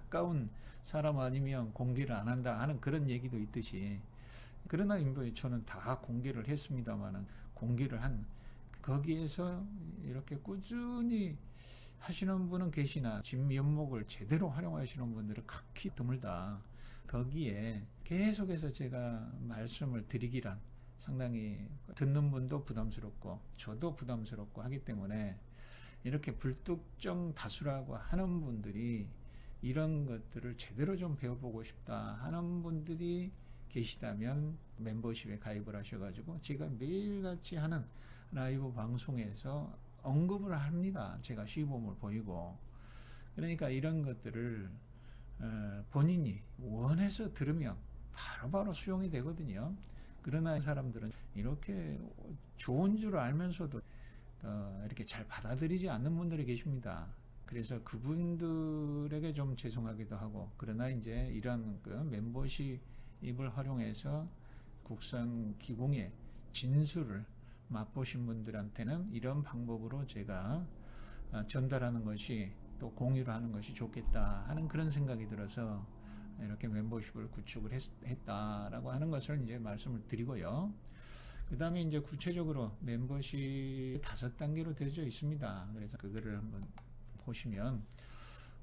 가까운 사람 아니면 공개를 안 한다 하는 그런 얘기도 있듯이, 그러나 인보이초는 다 공개를 했습니다만은, 공개를 한 거기에서 이렇게 꾸준히 하시는 분은 계시나 진면목을 제대로 활용하시는 분들은 극히 드물다. 거기에 계속해서 제가 말씀을 드리기란 상당히 듣는 분도 부담스럽고 저도 부담스럽고 하기 때문에, 이렇게 불특정 다수라고 하는 분들이 이런 것들을 제대로 좀 배워보고 싶다 하는 분들이 계시다면 멤버십에 가입을 하셔가지고 제가 매일같이 하는 라이브 방송에서 언급을 합니다. 제가 시범을 보이고. 그러니까 이런 것들을 본인이 원해서 들으면 바로바로 수용이 되거든요. 그러나 사람들은 이렇게 좋은 줄 알면서도 이렇게 잘 받아들이지 않는 분들이 계십니다. 그래서 그분들에게 좀 죄송하기도 하고, 그러나 이제 이런 그 멤버십을 활용해서 국산 기공의 진수를 맛보신 분들한테는 이런 방법으로 제가 전달하는 것이, 또 공유를 하는 것이 좋겠다 하는 그런 생각이 들어서 이렇게 멤버십을 구축을 했다라고 하는 것을 이제 말씀을 드리고요. 그 다음에 이제 구체적으로 멤버십 5단계로 되어져 있습니다. 그래서 그거를 한번 보시면,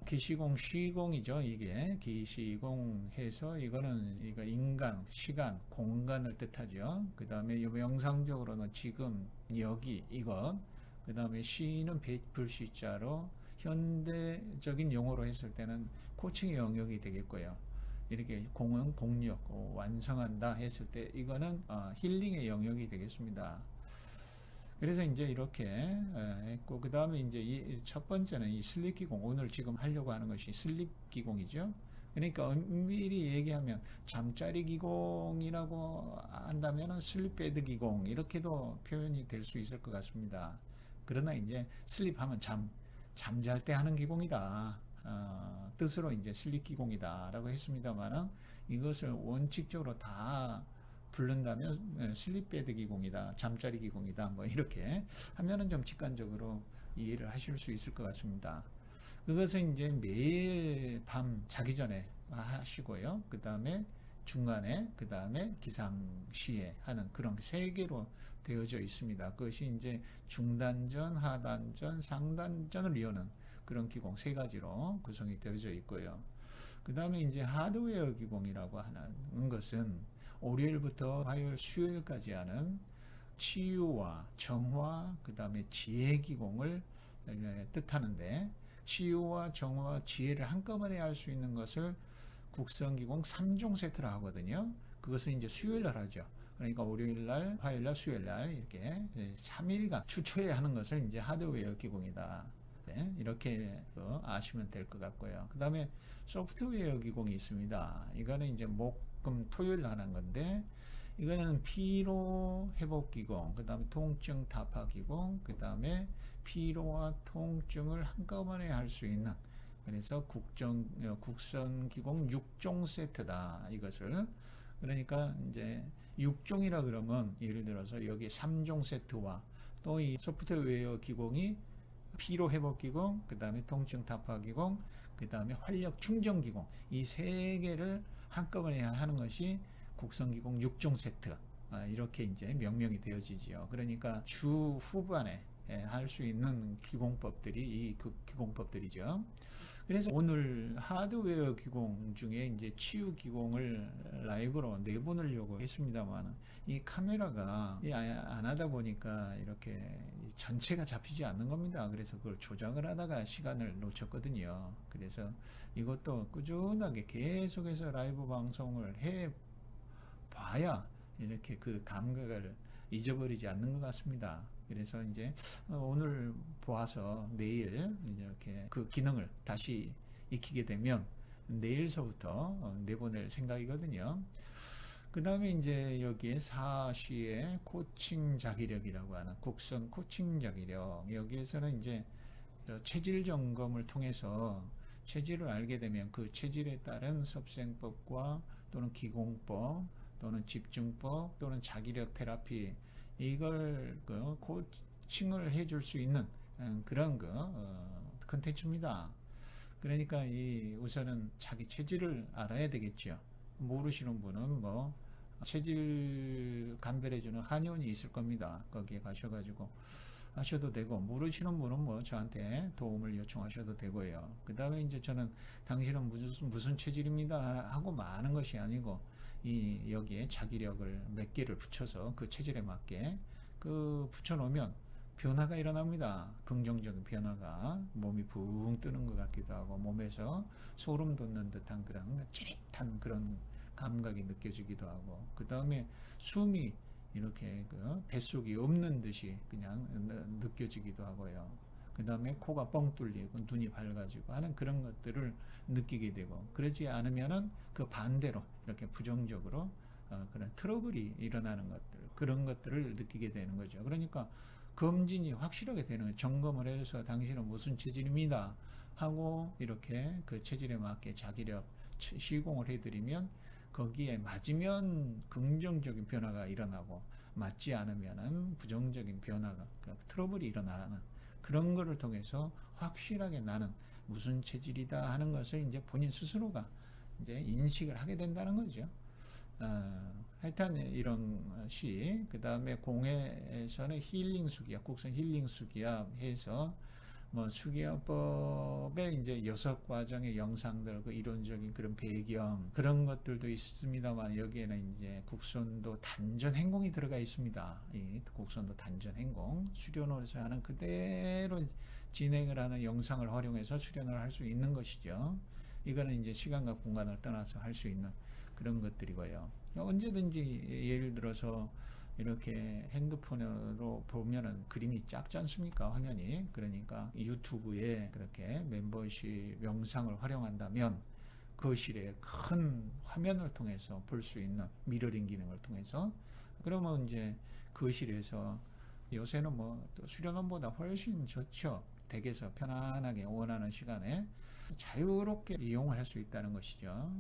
기시공, 시공이죠. 이게 기시공 해서 이거는 이거 인간, 시간, 공간을 뜻하죠. 그 다음에 명상적으로는 지금, 여기, 이것. 그 다음에 시는 불시자로 현대적인 용어로 했을 때는 코칭의 영역이 되겠고요. 이렇게 공은 공력, 완성한다 했을 때 이거는 힐링의 영역이 되겠습니다. 그래서 이제 이렇게 했고, 그 다음에 이제 이 첫 번째는 이 슬립 기공, 오늘 지금 하려고 하는 것이 슬립 기공이죠. 그러니까 엄밀히 얘기하면 잠자리 기공이라고 한다면은 슬립 베드 기공 이렇게도 표현이 될 수 있을 것 같습니다. 그러나 이제 슬립하면 잠잘 때 하는 기공이다. 뜻으로 이제 슬립 기공이다라고 했습니다만은, 이것을 원칙적으로 다 부른다면 슬립 베드 기공이다, 잠자리 기공이다, 뭐 이렇게 하면은 좀 직관적으로 이해를 하실 수 있을 것 같습니다. 그것은 이제 매일 밤 자기 전에 하시고요. 그 다음에 중간에, 그 다음에 기상시에 하는 그런 3개로 되어져 있습니다. 그것이 이제 중단전, 하단전, 상단전을 이루는 그런 기공 3가지로 구성이 되어져 있고요. 그 다음에 이제 하드웨어 기공이라고 하는 것은 월요일부터 화요일, 수요일까지 하는 치유와 정화, 그 다음에 지혜 기공을 뜻하는데, 치유와 정화와 지혜를 한꺼번에 할 수 있는 것을 국성기공 3종 세트라 하거든요. 그것은 이제 수요일날 하죠. 그러니까 월요일날, 화요일날, 수요일날 이렇게 3일간 추초에 하는 것을 이제 하드웨어 기공이다. 네, 이렇게 아시면 될 것 같고요. 그 다음에 소프트웨어 기공이 있습니다. 이거는 이제 목, 금, 토요일 하는 건데, 이거는 피로 회복 기공, 그 다음에 통증 타파 기공, 그 다음에 피로와 통증을 한꺼번에 할 수 있는, 그래서 국선 기공 6종 세트다. 이것을. 그러니까 이제 6종이라 그러면 예를 들어서 여기 3종 세트와 또 이 소프트웨어 기공이 피로 회복 기공, 그 다음에 통증 타파 기공, 그 다음에 활력 충전 기공, 이 3개를 한꺼번에 하는 것이 국선 기공 6종 세트. 이렇게 이제 명명이 되어지지요. 그러니까 주 후반에 할 수 있는 기공법들이 이 기공법들이죠. 그래서 오늘 하드웨어 기공 중에 이제 치유 기공을 라이브로 내보내려고 했습니다만, 이 카메라가 안 하다 보니까 이렇게 전체가 잡히지 않는 겁니다. 그래서 그걸 조작을 하다가 시간을 놓쳤거든요. 그래서 이것도 꾸준하게 계속해서 라이브 방송을 해 봐야 이렇게 그 감각을 잊어버리지 않는 것 같습니다. 그래서 이제 오늘 보아서 내일 이렇게 그 기능을 다시 익히게 되면 내일서부터 내보낼 생각이거든요. 그 다음에 이제 여기에 4시에 코칭 자기력이라고 하는 국선 코칭 자기력, 여기에서는 이제 체질 점검을 통해서 체질을 알게 되면 그 체질에 따른 섭생법과 또는 기공법 또는 집중법 또는 자기력 테라피, 이걸 코칭을 해줄 수 있는 그런 컨텐츠입니다. 그러니까 이 우선은 자기 체질을 알아야 되겠죠. 모르시는 분은 뭐 체질 감별해주는 한의원이 있을 겁니다. 거기에 가셔가지고 하셔도 되고, 모르시는 분은 뭐 저한테 도움을 요청하셔도 되고요. 그 다음에 이제 저는 당신은 무슨 체질입니다 하고 많은 것이 아니고, 이 여기에 자기력을 몇 개를 붙여서 그 체질에 맞게 그 붙여놓으면 변화가 일어납니다. 긍정적인 변화가, 몸이 붕 뜨는 것 같기도 하고 몸에서 소름 돋는 듯한 그런 찌릿한 그런 감각이 느껴지기도 하고, 그 다음에 숨이 이렇게 그 뱃속이 없는 듯이 그냥 느껴지기도 하고요. 그 다음에 코가 뻥 뚫리고 눈이 밝아지고 하는 그런 것들을 느끼게 되고, 그러지 않으면은 그 반대로 이렇게 부정적으로 그런 트러블이 일어나는 것들, 그런 것들을 느끼게 되는 거죠. 그러니까 검진이 확실하게 되는 거예요. 점검을 해서 당신은 무슨 체질입니다 하고 이렇게 그 체질에 맞게 자기력 시공을 해드리면, 거기에 맞으면 긍정적인 변화가 일어나고 맞지 않으면은 부정적인 변화가, 트러블이 일어나는 그런 거를 통해서 확실하게 나는 무슨 체질이다 하는 것을 이제 본인 스스로가 이제 인식을 하게 된다는 거죠. 하여튼 이런 시, 그 다음에 공회에서는 힐링 수기압, 국선 힐링 수기압 해서 뭐 수기압법의 이제 6과정의 영상들, 그 이론적인 그런 배경 그런 것들도 있습니다만, 여기에는 이제 국선도 단전 행공이 들어가 있습니다. 이 국선도 단전 행공 수련으로서 하는 그대로 진행을 하는 영상을 활용해서 수련을 할 수 있는 것이죠. 이거는 이제 시간과 공간을 떠나서 할 수 있는 그런 것들이고요. 언제든지 예를 들어서 이렇게 핸드폰으로 보면은 그림이 작지 않습니까? 화면이. 그러니까 유튜브에 그렇게 멤버십 영상을 활용한다면 거실에 큰 화면을 통해서 볼 수 있는 미러링 기능을 통해서, 그러면 이제 거실에서 요새는 뭐 수련원보다 훨씬 좋죠. 댁에서 편안하게 원하는 시간에 자유롭게 이용을 할 수 있다는 것이죠.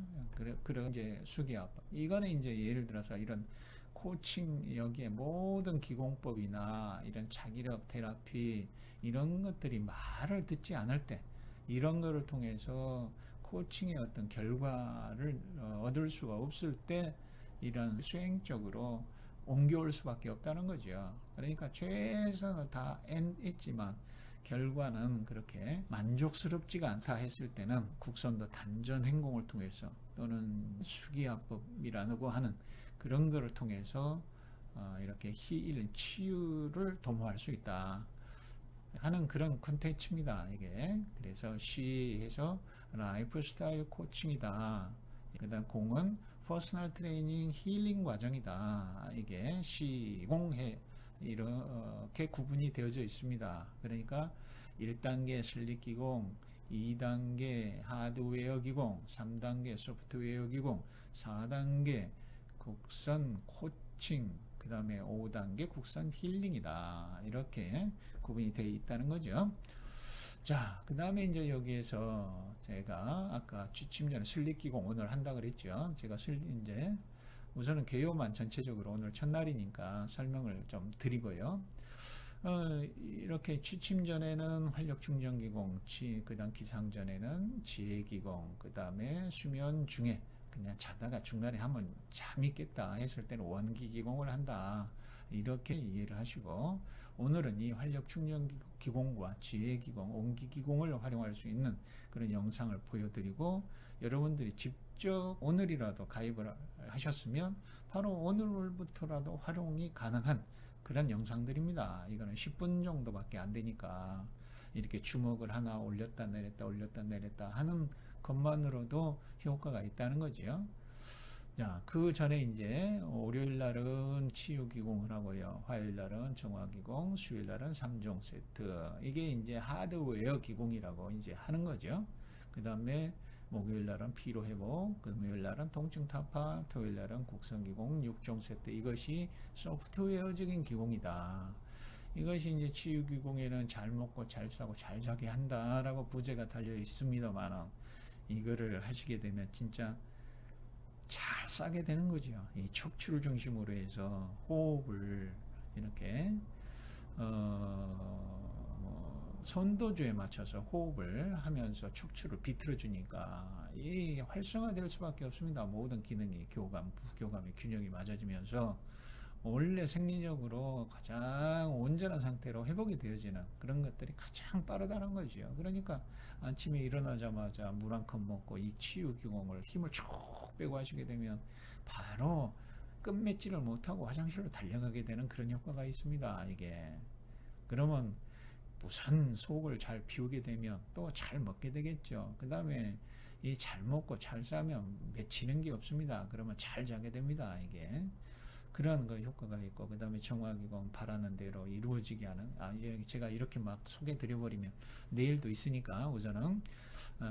그래 이제 수기압. 이거는 이제 예를 들어서 이런 코칭, 여기에 모든 기공법이나 이런 자기력 테라피 이런 것들이 말을 듣지 않을 때, 이런 거를 통해서 코칭의 어떤 결과를 얻을 수가 없을 때 이런 수행적으로 옮겨올 수밖에 없다는 거죠. 그러니까 최선을 다했지만 결과는 그렇게 만족스럽지가 않다 했을 때는 국선도 단전 행공을 통해서 또는 수기압법이라고 하는 그런 거를 통해서 이렇게 치유를 도모할 수 있다 하는 그런 콘텐츠입니다. 이게 그래서 시에서 라이프 스타일 코칭이다. 그다음 공은 퍼스널 트레이닝 힐링 과정이다. 이게 시공해 이렇게 구분이 되어져 있습니다. 그러니까 1단계 슬립 기공, 2단계 하드웨어 기공, 3단계 소프트웨어 기공, 4단계 국선 코칭, 그 다음에 5단계 국선 힐링이다. 이렇게 구분이 되어 있다는 거죠. 자, 그 다음에 이제 여기에서 제가 아까 취침 전에 슬립 기공 오늘 한다 그랬죠. 제가 이제 우선은 개요만 전체적으로 오늘 첫날이니까 설명을 좀 드리고요. 이렇게 취침 전에는 활력 충전 기공, 그 다음 기상 전에는 지혜 기공, 그 다음에 수면 중에 그냥 자다가 중간에 한번 잠이 깼다 했을 때는 원기 기공을 한다. 이렇게 이해를 하시고, 오늘은 이 활력 충전 기공과 지혜 기공, 온기 기공을 활용할 수 있는 그런 영상을 보여드리고, 여러분들이 직접 오늘이라도 가입을 하셨으면 바로 오늘부터라도 활용이 가능한 그런 영상들입니다. 이거는 10분 정도밖에 안 되니까 이렇게 주먹을 하나 올렸다 내렸다 하는 것만으로도 효과가 있다는 거죠. 자, 그 전에 이제 월요일 날은 치유 기공을 하고요. 화요일 날은 정화 기공, 수요일 날은 3종 세트. 이게 이제 하드웨어 기공이라고 이제 하는 거죠. 그 다음에 목요일 날은 피로 회복, 금요일 날은 통증 타파, 토요일 날은 곡선 기공 6종 세트. 이것이 소프트웨어적인 기공이다. 이것이 이제 치유 기공에는 잘 먹고 잘 싸고 잘 자게 한다라고 부제가 달려 있습니다만, 이거를 하시게 되면 진짜 잘 싸게 되는 거죠. 이 척추를 중심으로 해서 호흡을 이렇게 선도주에 맞춰서 호흡을 하면서 척추를 비틀어 주니까 이 활성화될 수밖에 없습니다. 모든 기능이 교감, 부교감의 균형이 맞아지면서 원래 생리적으로 가장 온전한 상태로 회복이 되어지는 그런 것들이 가장 빠르다는 거죠. 그러니까 아침에 일어나자마자 물 한 컵 먹고 이 치유기공을 힘을 쭉 빼고 하시게 되면 바로 끝맺지를 못하고 화장실로 달려가게 되는 그런 효과가 있습니다. 이게 그러면 우선 속을 잘 비우게 되면 또 잘 먹게 되겠죠. 그 다음에 이 잘 먹고 잘 싸면 맺히는 게 없습니다. 그러면 잘 자게 됩니다. 이게 그런 그 효과가 있고, 그 다음에 정화기공 바라는 대로 이루어지게 하는, 제가 이렇게 막 소개 드려버리면 내일도 있으니까 우선은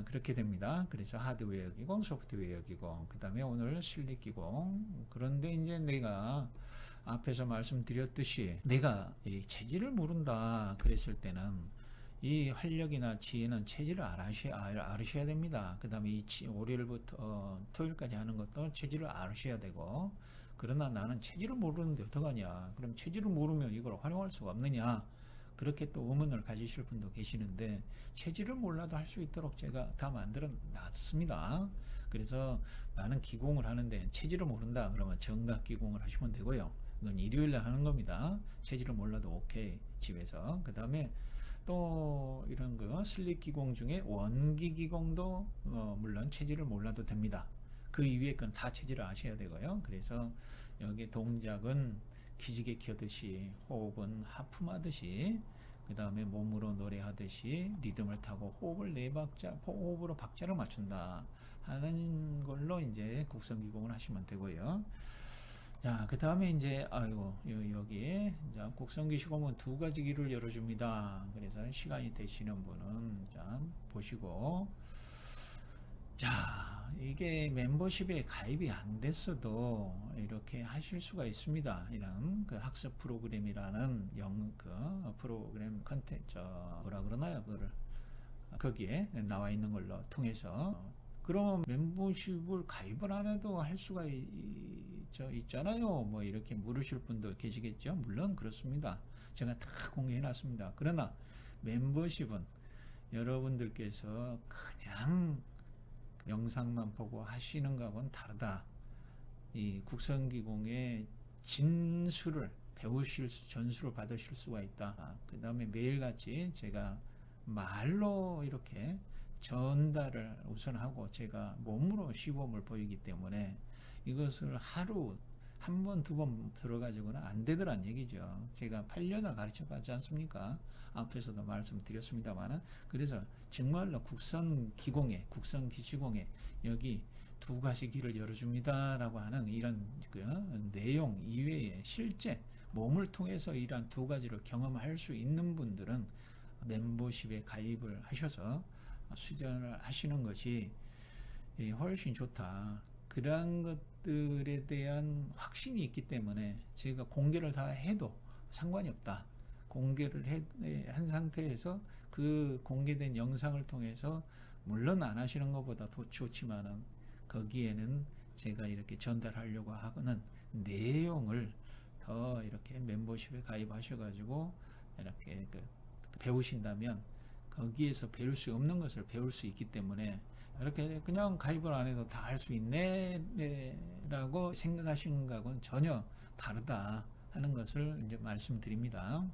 그렇게 됩니다. 그래서 하드웨어 기공, 소프트웨어 기공, 그 다음에 오늘 실리 기공. 그런데 이제 내가 앞에서 말씀드렸듯이 내가 이 체질을 모른다 그랬을 때는 이 활력이나 지혜는 체질을 알으셔야 됩니다. 그 다음에 이 월요일부터 토요일까지 하는 것도 체질을 알으셔야 되고, 그러나 나는 체질을 모르는데 어떡하냐, 그럼 체질을 모르면 이걸 활용할 수가 없느냐, 그렇게 또 의문을 가지실 분도 계시는데 체질을 몰라도 할 수 있도록 제가 다 만들어 놨습니다. 그래서 나는 기공을 하는데 체질을 모른다 그러면 정각 기공을 하시면 되고요. 이건 일요일날 하는 겁니다. 체질을 몰라도 오케이, 집에서. 그 다음에 또 이런 거 슬립 기공 중에 원기 기공도 물론 체질을 몰라도 됩니다. 그 이외의 건 다 체질을 아셔야 되고요. 그래서 여기 동작은 기지개 켜듯이, 호흡은 하품하듯이, 그 다음에 몸으로 노래하듯이 리듬을 타고 호흡을 4박자, 호흡으로 박자를 맞춘다 하는 걸로 이제 곡선기공을 하시면 되고요. 자, 그 다음에 이제 여기 곡선기시공은 2가지 길을 열어줍니다. 그래서 시간이 되시는 분은 자 보시고, 자, 이게 membership에 가입이 안 됐어도 이렇게 하실 수가 있습니다. 이런 그 학습 프로그램이라는 프로그램 컨텐츠, 뭐라 그러나요? 그거를 거기에 나와 있는 걸로 통해서, 그러면 멤버십을 가입을 안 해도 할 수가 있잖아요. 뭐 이렇게 물으실 분도 계시겠죠. 물론 그렇습니다. 제가 다 공개해 놨습니다. 그러나 멤버십은 여러분들께서 그냥 영상만 보고 하시는 것하고는 다르다. 이 국선기공의 진수를 전수를 받으실 수가 있다. 그 다음에 매일같이 제가 말로 이렇게 전달을 우선 하고 제가 몸으로 시범을 보이기 때문에 이것을 하루 한 번, 2번 들어가지고는 안 되더란 얘기죠. 제가 8년을 가르쳐 봤지 않습니까? 앞에서도 말씀드렸습니다만은. 그래서 정말로 국선기공에, 국선기시공에 여기 2가지 길을 열어줍니다라고 하는 이런 그 내용 이외에 실제 몸을 통해서 이러한 2가지를 경험할 수 있는 분들은 멤버십에 가입을 하셔서 수련을 하시는 것이 훨씬 좋다. 그러한 것들에 대한 확신이 있기 때문에 제가 공개를 다 해도 상관이 없다. 공개를 한 상태에서 그 공개된 영상을 통해서 물론 안 하시는 것보다 더 좋지만은 거기에는 제가 이렇게 전달하려고 하는 내용을 더 이렇게 멤버십에 가입하셔가지고 이렇게 배우신다면 거기에서 배울 수 없는 것을 배울 수 있기 때문에, 이렇게 그냥 가입을 안 해도 다 할 수 있네 라고 생각하시는 것하고는 전혀 다르다 하는 것을 이제 말씀드립니다.